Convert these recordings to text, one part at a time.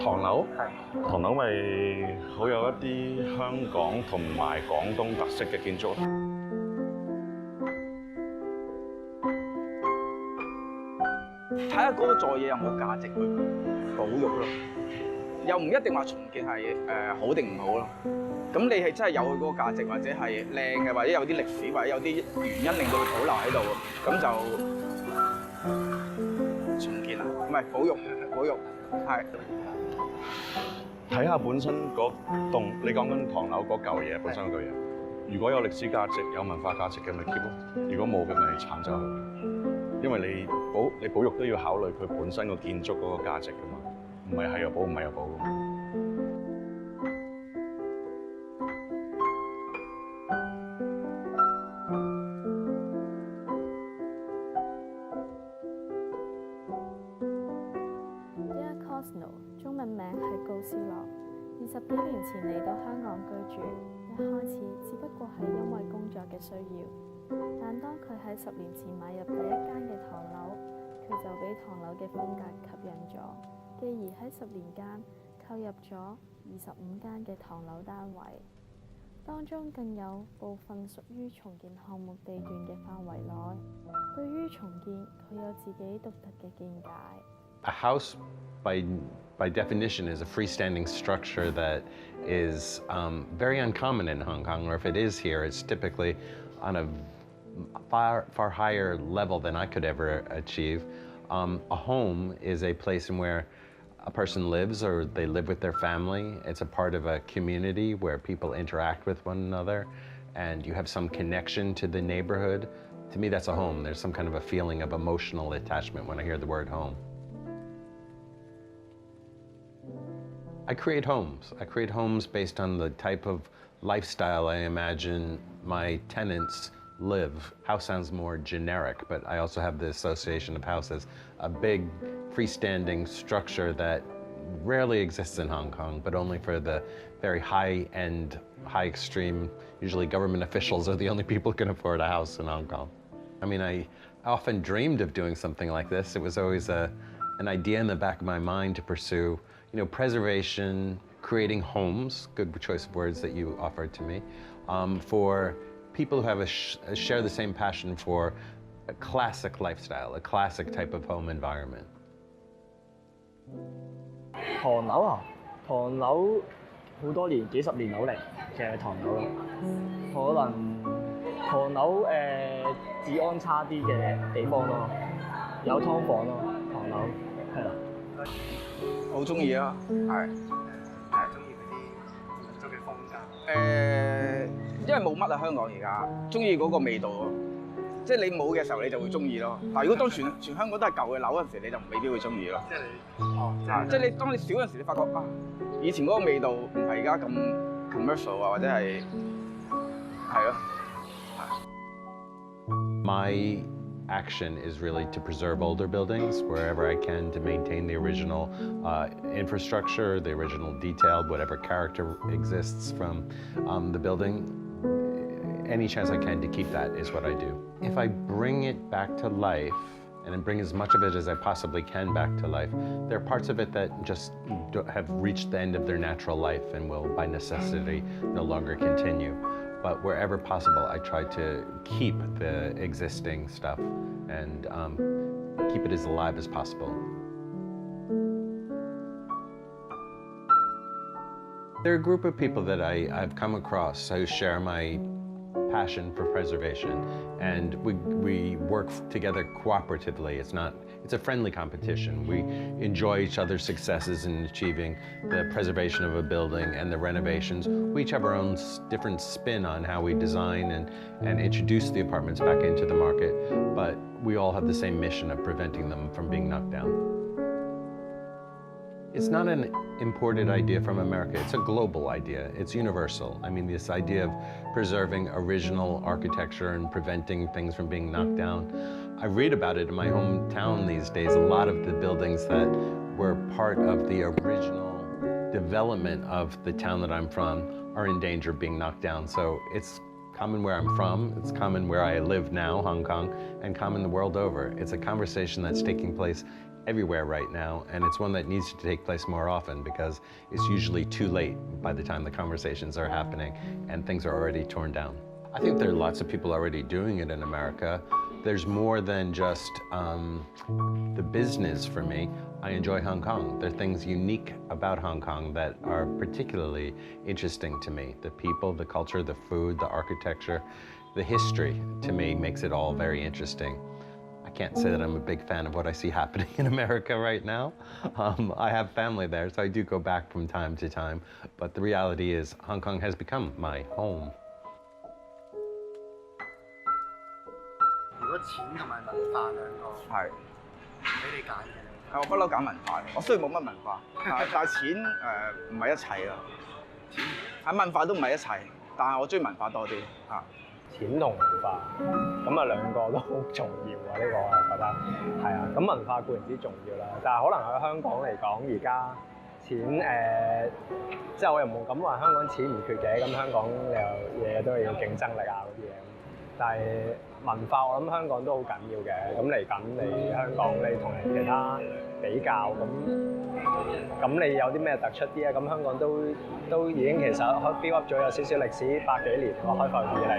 唐樓，唐樓咪好有一啲香港同埋廣東特色嘅建築。睇下嗰個座嘢有冇價值去保育咯，又唔一定話重建係好定唔好咯。咁你係真係有佢嗰個價值，或者係靚嘅，或者有啲歷史，或者有啲原因令到佢保留喺度，咁就重建啦，唔係保育，保育係。睇下本身嗰棟，你講緊唐樓嗰嚿嘢本身嗰嚿嘢，如果有歷史價值、有文化價值嘅咪 keep 咯，如果冇嘅咪剷走佢。因為你保育都要考慮佢本身個建築嗰個價值噶嘛，唔係又保，唔係又保噶嘛。中文名係高斯樂，20幾年前嚟到香港居住。一開始只不過係因為工作嘅需要，但當佢喺10年前買入第一間嘅唐樓，佢就俾唐樓嘅風格吸引咗。繼而喺10年間購入咗25間嘅唐樓單位，當中更有部分屬於重建項目地段嘅範圍內。對於重建，佢有自己獨特嘅見解。A house, by definition, is a freestanding structure that is very uncommon in Hong Kong, or if it is here, it's typically on a far higher level than I could ever achieve. A home is a place in where a person lives, or they live with their family. It's a part of a community where people interact with one another, and you have some connection to the neighborhood. To me, that's a home. There's some kind of a feeling of emotional attachment when I hear the word home. I create homes. I create homes based on the type of lifestyle I imagine my tenants live. House sounds more generic, but I also have the association of house as a big freestanding structure that rarely exists in Hong Kong, but only for the very high-end, high-extreme, usually government officials are the only people who can afford a house in Hong Kong. I mean, I often dreamed of doing something like this. It was always an idea in the back of my mind to pursue, preservation, creating homes, good choice of words that you offered to me, for people who have share the same passion for a classic lifestyle, a classic type of home environment. 唐樓啊，唐樓好多年，幾十年樓齡嘅唐樓咯，可能唐樓治安差啲嘅地方咯，有劏房咯，唐樓係啦。好中意啊，係中意嗰啲建築嘅風格。因為冇乜啊，香港而家中意嗰個味道咯。即係你冇嘅時候，你就會中意咯。但係如果當全香港都係舊嘅樓嗰陣時，你就未必會中意咯。即係你，即係你當你少嗰陣時，你發覺啊，以前嗰個味道唔係而家咁 commercial 啊，或者係咯。My action is really to preserve older buildings wherever I can, to maintain the original infrastructure, the original detail, whatever character exists from the building. Any chance I can to keep that is what I do. If I bring it back to life, and bring as much of it as I possibly can back to life. There are parts of it that just have reached the end of their natural life and will, by necessity, no longer continue. But wherever possible, I try to keep the existing stuff and keep it as alive as possible. There are a group of people that I've come across who share my passion for preservation, and we work together cooperatively. It's a friendly competition. We enjoy each other's successes in achieving the preservation of a building and the renovations. We each have our own different spin on how we design and introduce the apartments back into the market, but we all have the same mission of preventing them from being knocked down. It's not an imported idea from America, it's a global idea. It's universal. I mean, this idea of preserving original architecture and preventing things from being knocked down. I read about it in my hometown these days. A lot of the buildings that were part of the original development of the town that I'm from are in danger of being knocked down. So it's common where I'm from, it's common where I live now, Hong Kong, and common the world over. It's a conversation that's taking place everywhere right now, and it's one that needs to take place more often because it's usually too late by the time the conversations are happening and things are already torn down. I think there are lots of people already doing it in America. There's more than just the business for me. I enjoy Hong Kong. There are things unique about Hong Kong that are particularly interesting to me. The people, the culture, the food, the architecture, the history, to me, makes it all very interesting. I can't say that I'm a big fan of what I see happening in America right now. I have family there, so I do go back from time to time. But the reality is Hong Kong has become my home. 如果錢同埋文化兩個係俾你揀嘅，我不嬲揀文化嘅。我雖然冇乜文化，但係錢唔係一切咯。喺文化都唔係一切，但係我中意文化多啲嚇。錢同文化，咁啊兩個都好重要啊！呢個我覺得係啊。咁文化固然之重要啦，但係可能喺香港嚟講，而家錢即係我又冇咁話香港錢唔缺嘅，咁香港又嘢都要競爭力啊嗰啲嘢。但係文化我諗香港都好緊要嘅。咁嚟緊你香港你同其他比較咁你有啲咩突出啲啊？咁香港都已經其實 build up 咗有少少歷史，100幾年個開埠以嚟。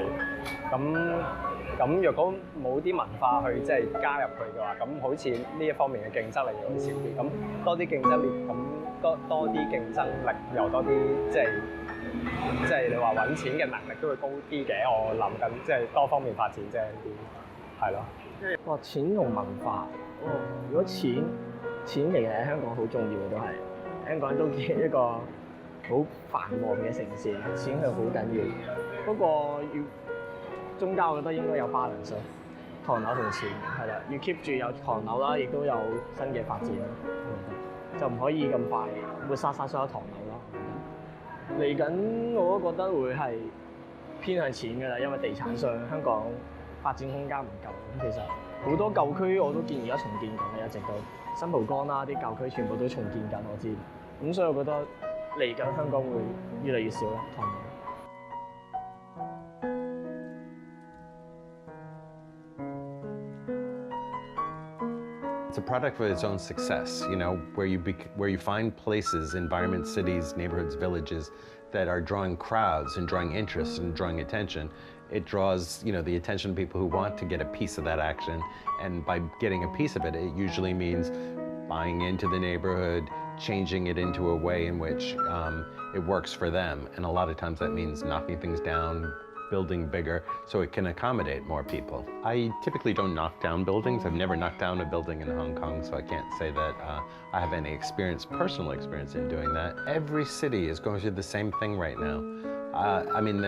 咁若果冇啲文化去即係加入去嘅話，咁好似呢一方面嘅競爭力又會少啲。咁多啲競爭力，咁多啲競爭力又多啲即係你話揾錢嘅能力都會高啲嘅。我諗緊即係多方面發展啫，係咯。哇！錢同文化，如果錢其實喺香港好重要嘅都係，香港都係一個好繁忙嘅城市，錢係好緊要。不過中間我覺得應該有 balance， 唐樓同錢係啦，要 keep 住有唐樓啦，亦都有新嘅發展，就唔可以咁快抹殺所有唐樓啦。嚟緊我都覺得會係偏向錢㗎啦，因為地產上香港發展空間唔夠，咁其實好多舊區我都見而家重建緊嘅，一直都新蒲崗啦啲舊區全部都重建緊，我知。咁所以我覺得嚟緊香港會越嚟越少啦，唐樓。It's a product of its own success, you know, where you find places, environments, cities, neighborhoods, villages that are drawing crowds and drawing interest and drawing attention. It draws, you know, the attention of people who want to get a piece of that action, and by getting a piece of it, it usually means buying into the neighborhood, changing it into a way in which it works for them, and a lot of times that means knocking things down, building bigger so it can accommodate more people. I typically don't knock down buildings. I've never knocked down a building in Hong Kong, so I can't say that I have any personal experience in doing that. Every city is going through the same thing right now. I mean,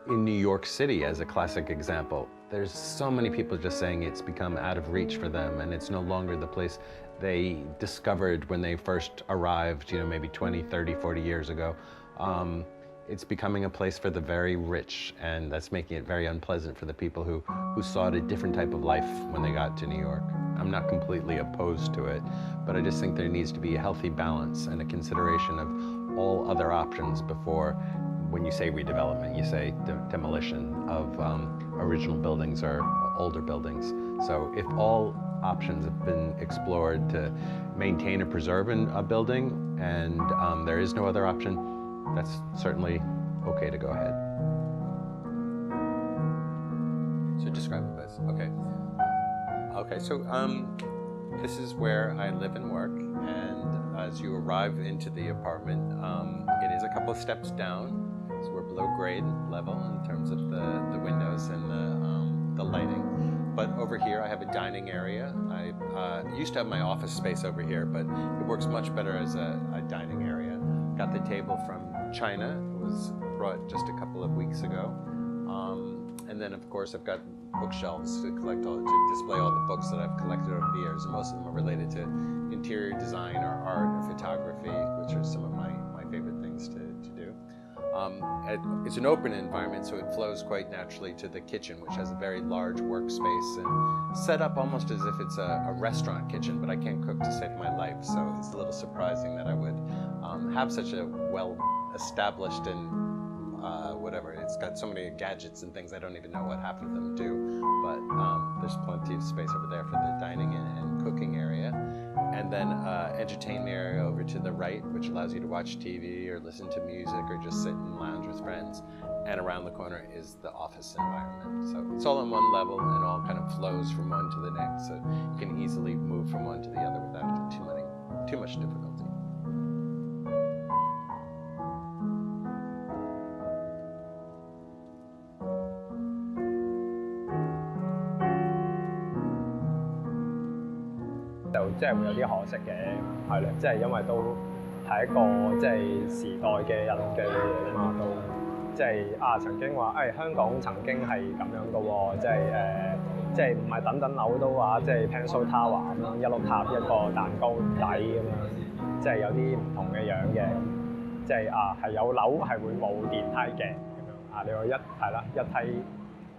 in New York City, as a classic example, there's so many people just saying it's become out of reach for them and it's no longer the place they discovered when they first arrived, you know, maybe 20, 30, 40 years ago. It's becoming a place for the very rich, and that's making it very unpleasant for the people who sought a different type of life when they got to New York. I'm not completely opposed to it, but I just think there needs to be a healthy balance and a consideration of all other options before, when you say redevelopment, you say demolition of original buildings or older buildings. So if all options have been explored to maintain or preserve a building, and there is no other option, that's certainly okay to go ahead. So describe the place. Okay. Okay, so this is where I live and work, and as you arrive into the apartment, it is a couple of steps down, so we're below grade level in terms of the windows and the lighting. But over here I have a dining area. I used to have my office space over here, but it works much better as a dining area. Got the table from China. It was brought just a couple of weeks ago. And then of course I've got bookshelves to display all the books that I've collected over the years, and most of them are related to interior design or art or photography, which are some of my favorite things to do. It's an open environment, so it flows quite naturally to the kitchen, which has a very large workspace and set up almost as if it's a restaurant kitchen, but I can't cook to save my life, so it's a little surprising that I would have such a well-established and whatever. It's got so many gadgets and things I don't even know what half of them do, but there's plenty of space over there for the dining and cooking area. And then entertainment area over to the right, which allows you to watch TV or listen to music or just sit and lounge with friends. And around the corner is the office environment. So it's all on one level and all kind of flows from one to the next. So you can easily move from one to the other without too much difficulty.就即係會有啲可惜嘅，係啦，即係因為都係一個即係時代嘅人嘅嘢嘛，都即係曾經話香港曾經係咁樣嘅喎，即係唔係等等樓都話即係 Pencil Tower 咁樣一碌塔一個蛋糕底咁樣，即係有啲唔同嘅樣嘅，即係係有樓係會冇電梯嘅咁樣你話一梯。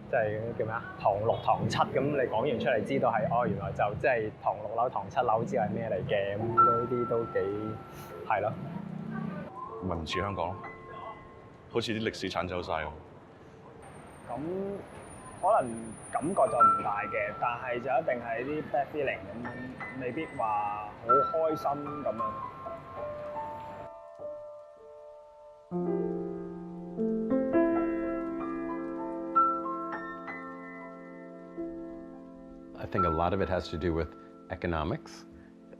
即係叫咩堂6、堂7咁，你講完出嚟知道係原來就即係堂6樓、堂7樓之後係咩嚟嘅，咁呢啲都幾係咯。咪唔似香港咯，好似啲歷史剷走晒喎。咁可能感覺就唔大嘅，但係就一定係啲 bad feeling 咁樣，未必話好開心咁樣。I think a lot of it has to do with economics.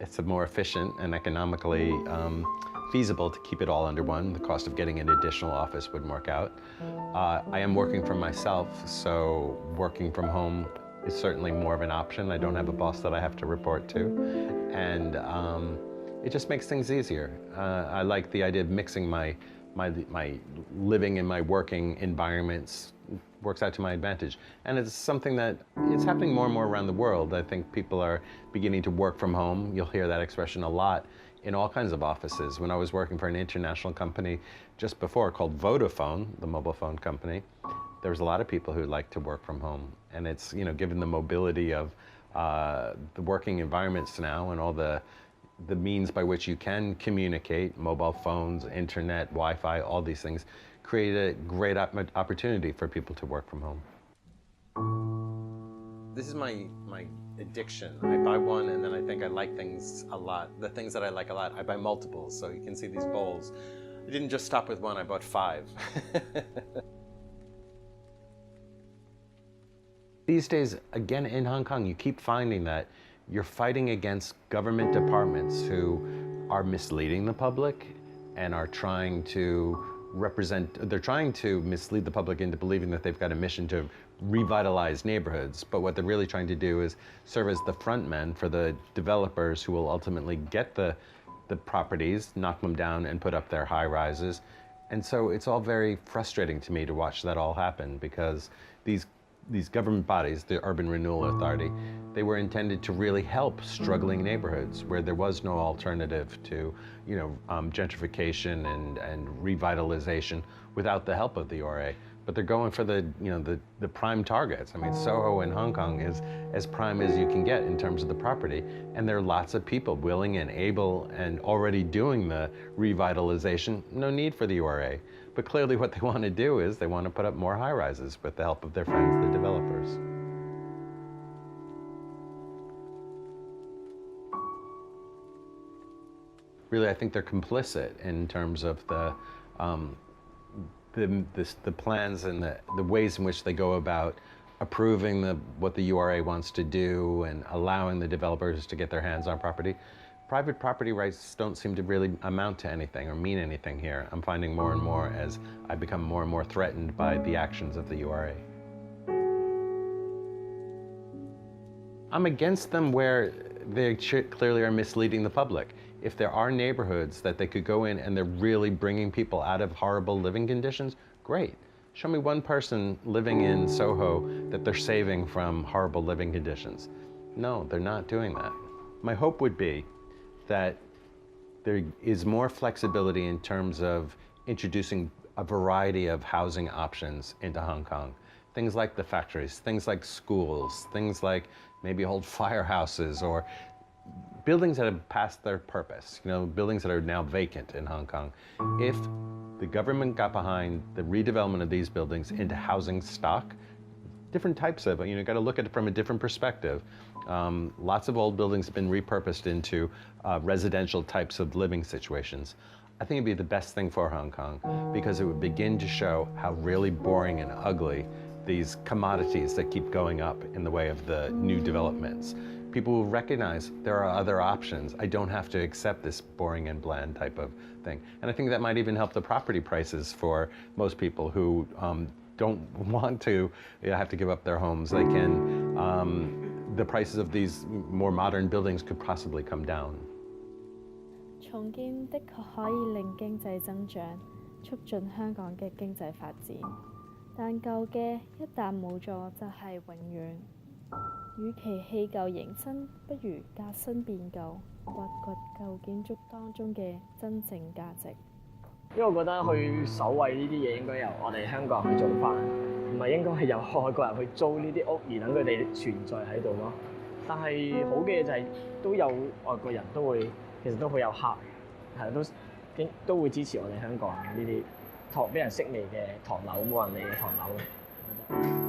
It's more efficient and economically feasible to keep it all under one. The cost of getting an additional office wouldn't work out. I am working for myself, so working from home is certainly more of an option. I don't have a boss that I have to report to. And it just makes things easier. I like the idea of mixing my living and my working environments. Works out to my advantage. And it's something that it's happening more and more around the world. I think people are beginning to work from home. You'll hear that expression a lot in all kinds of offices. When I was working for an international company just before called Vodafone, the mobile phone company, there was a lot of people who like to work from home. And it's, given the mobility of the working environments now and all the means by which you can communicate, mobile phones, internet, Wi-Fi, all these things, create a great opportunity for people to work from home. This is my addiction. I buy one and then I think I like things a lot. The things that I like a lot, I buy multiples. So you can see these bowls. I didn't just stop with one, I bought 5. These days, again in Hong Kong, you keep finding that you're fighting against government departments who are misleading the public and are trying to they're trying to mislead the public into believing that they've got a mission to revitalize neighborhoods, but what they're really trying to do is serve as the front men for the developers who will ultimately get the properties, knock them down and put up their high rises. And so it's all very frustrating to me to watch that all happen, because these government bodies, the Urban Renewal Authority, they were intended to really help struggling neighborhoods where there was no alternative to, gentrification and revitalization without the help of the ORA. But they're going for the prime targets. I mean, Soho in Hong Kong is as prime as you can get in terms of the property, and there are lots of people willing and able and already doing the revitalization. No need for the ORA. But clearly what they want to do is they want to put up more high-rises with the help of their friends, the developers. really, I think they're complicit in terms of the plans and the ways in which they go about approving what the URA wants to do and allowing the developers to get their hands on property. Private property rights don't seem to really amount to anything or mean anything here. I'm finding more and more as I become more and more threatened by the actions of the URA. I'm against them where they clearly are misleading the public. If there are neighborhoods that they could go in and they're really bringing people out of horrible living conditions, great. Show me one person living in Soho that they're saving from horrible living conditions. No, they're not doing that. My hope would be that there is more flexibility in terms of introducing a variety of housing options into Hong Kong. Things like the factories, things like schools, things like maybe old firehouses or buildings that have passed their purpose, buildings that are now vacant in Hong Kong. If the government got behind the redevelopment of these buildings into housing stock, different types of, got to look at it from a different perspective. Lots of old buildings have been repurposed into residential types of living situations. I think it'd be the best thing for Hong Kong because it would begin to show how really boring and ugly these commodities that keep going up in the way of the new developments. People will recognize there are other options. I don't have to accept this boring and bland type of thing. And I think that might even help the property prices for most people who don't want to have to give up their homes. They can, the prices of these more modern buildings could possibly come down. 重建的確可以令經濟增長，促進香港嘅經濟發展。但舊嘅一旦冇咗就係永遠。與其棄舊迎新，不如革新變舊，挖掘舊建築當中嘅真正價值。因為我覺得去守衞呢啲嘢應該由我哋香港人去做翻，唔係應該係由外國人去租呢啲屋而等佢哋存在喺度咯。但係好嘅就係都有外國人其實都好有客，都會支持我哋香港呢啲俾人式微嘅唐樓冇人理嘅唐樓。